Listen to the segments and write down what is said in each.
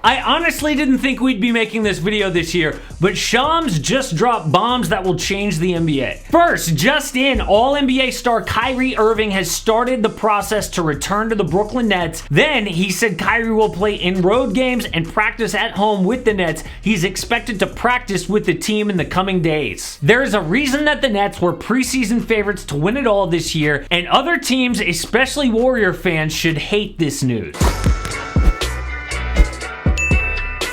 I honestly didn't think we'd be making this video this year, but Shams just dropped bombs that will change the NBA. First, just in, All-NBA star Kyrie Irving has started the process to return to the Brooklyn Nets. Then, he said Kyrie will play in road games and practice at home with the Nets. He's expected to practice with the team in the coming days. There is a reason that the Nets were preseason favorites to win it all this year, and other teams, especially Warrior fans, should hate this news.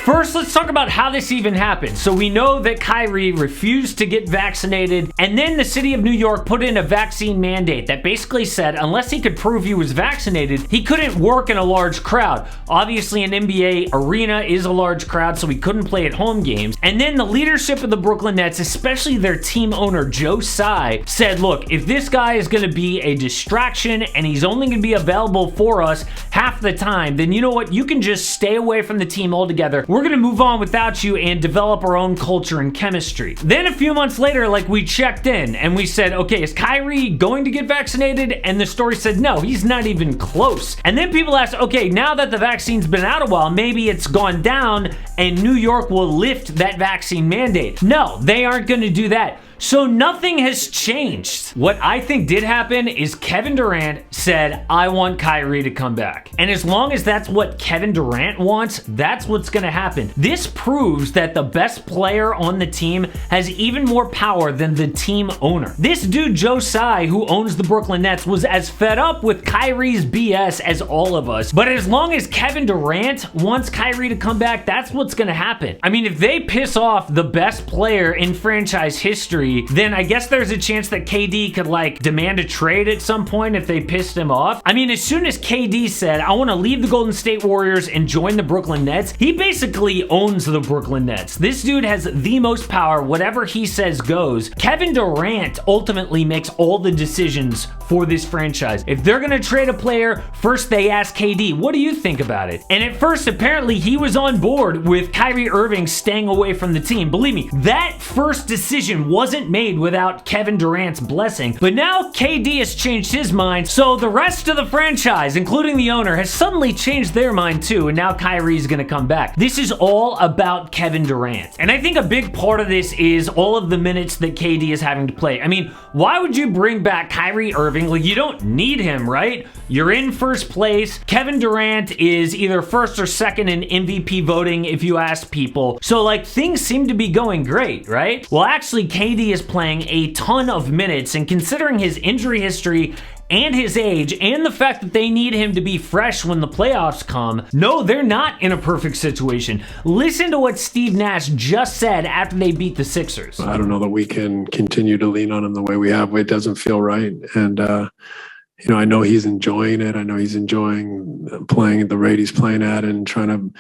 First, let's talk about how this even happened. So we know that Kyrie refused to get vaccinated, and then the city of New York put in a vaccine mandate that basically said unless he could prove he was vaccinated, he couldn't work in a large crowd. Obviously, an NBA arena is a large crowd, so he couldn't play at home games. And then the leadership of the Brooklyn Nets, especially their team owner, Joe Tsai, said, look, if this guy is going to be a distraction and he's only going to be available for us half the time, then you know what? You can just stay away from the team altogether. We're gonna move on without you and develop our own culture and chemistry. Then a few months later, like, we checked in and we said, okay, is Kyrie going to get vaccinated? And the story said, no, he's not even close. And then people asked, okay, now that the vaccine's been out a while, maybe it's gone down and New York will lift that vaccine mandate. No, they aren't gonna do that. So nothing has changed. What I think did happen is Kevin Durant said, I want Kyrie to come back. And as long as that's what Kevin Durant wants, that's what's gonna happen. This proves that the best player on the team has even more power than the team owner. This dude, Joe Tsai, who owns the Brooklyn Nets, was as fed up with Kyrie's BS as all of us. But as long as Kevin Durant wants Kyrie to come back, that's what's gonna happen. I mean, if they piss off the best player in franchise history, then I guess there's a chance that KD could, like, demand a trade at some point if they pissed him off. I mean, as soon as KD said, I want to leave the Golden State Warriors and join the Brooklyn Nets, he basically owns the Brooklyn Nets. This dude has the most power. Whatever he says goes. Kevin Durant ultimately makes all the decisions for this franchise. If they're gonna trade a player, first they ask KD, what do you think about it? And at first, apparently, he was on board with Kyrie Irving staying away from the team. Believe me, that first decision wasn't made without Kevin Durant's blessing. But now KD has changed his mind, so the rest of the franchise, including the owner, has suddenly changed their mind too, and now Kyrie's gonna come back. This is all about Kevin Durant. And I think a big part of this is all of the minutes that KD is having to play. I mean, why would you bring back Kyrie Irving? Like, you don't need him, right? You're in first place. Kevin Durant is either first or second in MVP voting if you ask people. So, like, things seem to be going great, right? Well, actually, KD is playing a ton of minutes, and considering his injury history and his age and the fact that they need him to be fresh when the playoffs come, no, they're not in a perfect situation. Listen to what Steve Nash just said after they beat the Sixers. I don't know that we can continue to lean on him the way we have. It doesn't feel right. And, you know, I know he's enjoying it. I know he's enjoying playing at the rate he's playing at and trying to,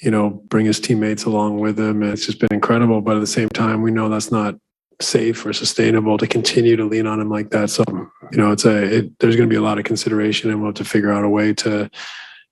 you know, bring his teammates along with him. And it's just been incredible. But at the same time, we know that's not safe or sustainable to continue to lean on him like that. So, you know, there's going to be a lot of consideration, and we'll have to figure out a way to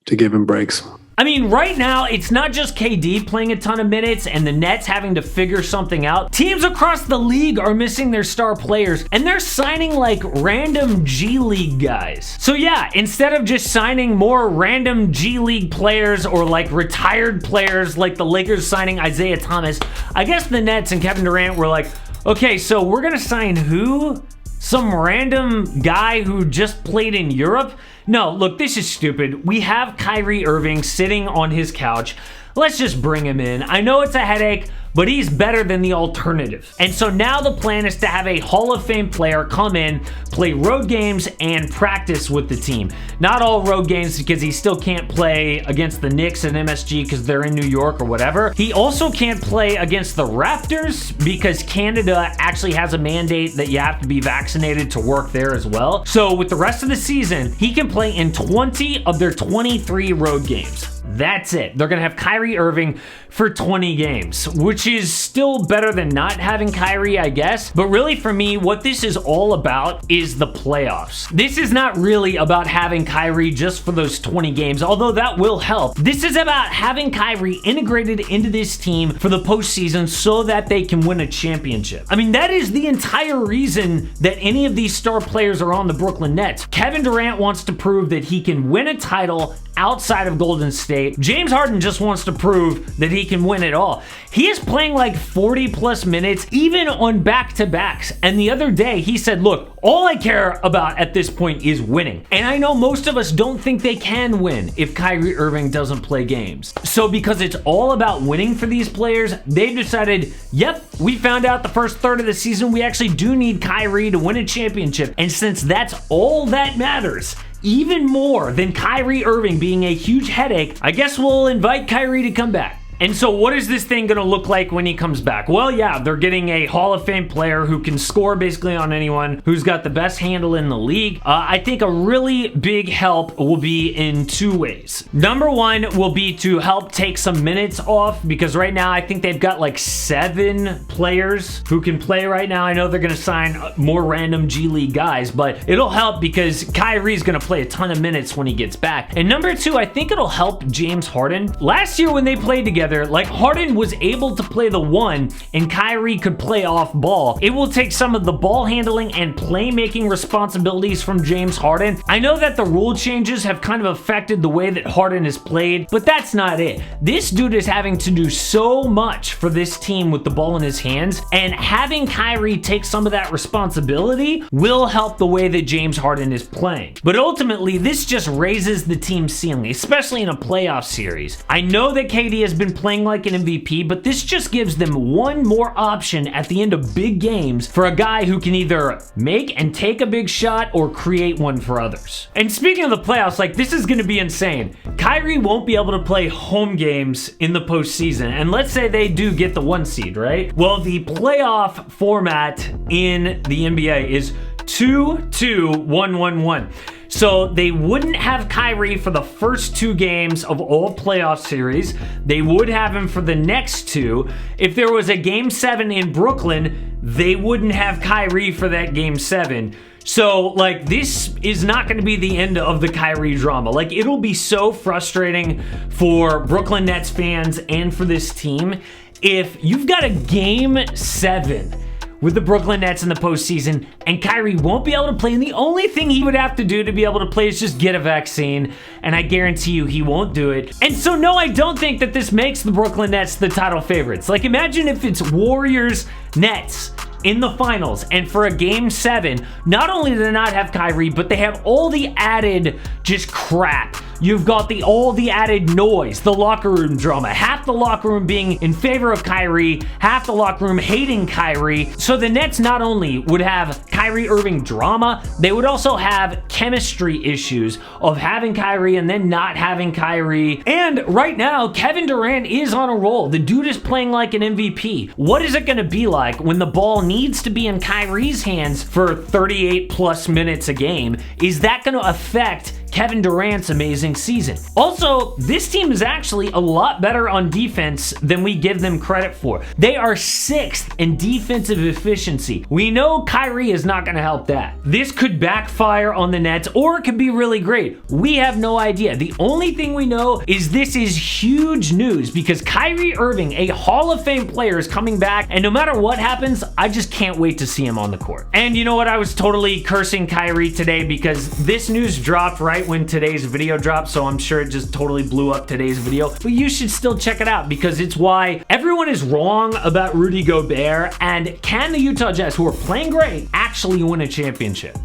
give him breaks. I mean, right now, it's not just KD playing a ton of minutes and the Nets having to figure something out. Teams across the league are missing their star players, and they're signing, like, random G League guys. So yeah, instead of just signing more random G League players or, like, retired players like the Lakers signing Isaiah Thomas, I guess the Nets and Kevin Durant were like, okay, so we're gonna sign who? Some random guy who just played in Europe? No, look, this is stupid. We have Kyrie Irving sitting on his couch. Let's just bring him in. I know it's a headache, but he's better than the alternative. And so now the plan is to have a Hall of Fame player come in, play road games, and practice with the team. Not all road games, because he still can't play against the Knicks and MSG because they're in New York or whatever. He also can't play against the Raptors because Canada actually has a mandate that you have to be vaccinated to work there as well. So with the rest of the season, he can play in 20 of their 23 road games. That's it. They're going to have Kyrie Irving for 20 games, which is still better than not having Kyrie, I guess. But really, for me, what this is all about is the playoffs. This is not really about having Kyrie just for those 20 games, although that will help. This is about having Kyrie integrated into this team for the postseason so that they can win a championship. I mean, that is the entire reason that any of these star players are on the Brooklyn Nets. Kevin Durant wants to prove that he can win a title outside of Golden State. mandate. James Harden just wants to prove that he can win it all. He is playing like 40 plus minutes, even on back-to-backs. And the other day he said, look, all I care about at this point is winning. And I know most of us don't think they can win if Kyrie Irving doesn't play games. So because it's all about winning for these players, they've decided, yep, we found out the first third of the season we actually do need Kyrie to win a championship. And since that's all that matters, even more than Kyrie Irving being a huge headache, I guess we'll invite Kyrie to come back. And so what is this thing going to look like when he comes back? Well, yeah, they're getting a Hall of Fame player who can score basically on anyone, who's got the best handle in the league. I think a really big help will be in two ways. Number one will be to help take some minutes off, because right now I think they've got like 7 players who can play right now. I know they're going to sign more random G League guys, but it'll help because Kyrie's going to play a ton of minutes when he gets back. And number two, I think it'll help James Harden. Last year when they played together, like Harden was able to play the 1 and Kyrie could play off ball. It will take some of the ball handling and playmaking responsibilities from James Harden. I know that the rule changes have kind of affected the way that Harden is played, but that's not it. This dude is having to do so much for this team with the ball in his hands, and having Kyrie take some of that responsibility will help the way that James Harden is playing. But ultimately, this just raises the team's ceiling, especially in a playoff series. I know that KD has been playing like an MVP, but this just gives them one more option at the end of big games for a guy who can either make and take a big shot or create one for others. And speaking of the playoffs, like, this is going to be insane. Kyrie won't be able to play home games in the postseason, and let's say they do get the 1 seed, right? Well, the playoff format in the NBA is 2-2-1-1-1. So they wouldn't have Kyrie for the first 2 games of all playoff series. They would have him for the next 2. If there was a game 7 in Brooklyn, they wouldn't have Kyrie for that game 7. So, like, this is not going to be the end of the Kyrie drama. Like, it'll be so frustrating for Brooklyn Nets fans and for this team if you've got a game 7 with the Brooklyn Nets in the postseason, and Kyrie won't be able to play, and the only thing he would have to do to be able to play is just get a vaccine, and I guarantee you he won't do it. And so no, I don't think that this makes the Brooklyn Nets the title favorites. Like, imagine if it's Warriors-Nets in the finals, and for a game 7, not only do they not have Kyrie, but they have all the added just crap. You've got all the added noise, the locker room drama, half the locker room being in favor of Kyrie, half the locker room hating Kyrie. So the Nets not only would have Kyrie Irving drama, they would also have chemistry issues of having Kyrie and then not having Kyrie. And right now, Kevin Durant is on a roll. The dude is playing like an MVP. What is it going to be like when the ball needs to be in Kyrie's hands for 38 plus minutes a game? Is that going to affect Kevin Durant's amazing season? Also, this team is actually a lot better on defense than we give them credit for. They are 6th in defensive efficiency. We know Kyrie is not going to help that. This could backfire on the Nets, or it could be really great. We have no idea. The only thing we know is this is huge news because Kyrie Irving, a Hall of Fame player, is coming back, and no matter what happens, I just can't wait to see him on the court. And you know what? I was totally cursing Kyrie today because this news dropped right when today's video dropped, so I'm sure it just totally blew up today's video, but you should still check it out because it's why everyone is wrong about Rudy Gobert, and can the Utah Jazz, who are playing great, actually win a championship?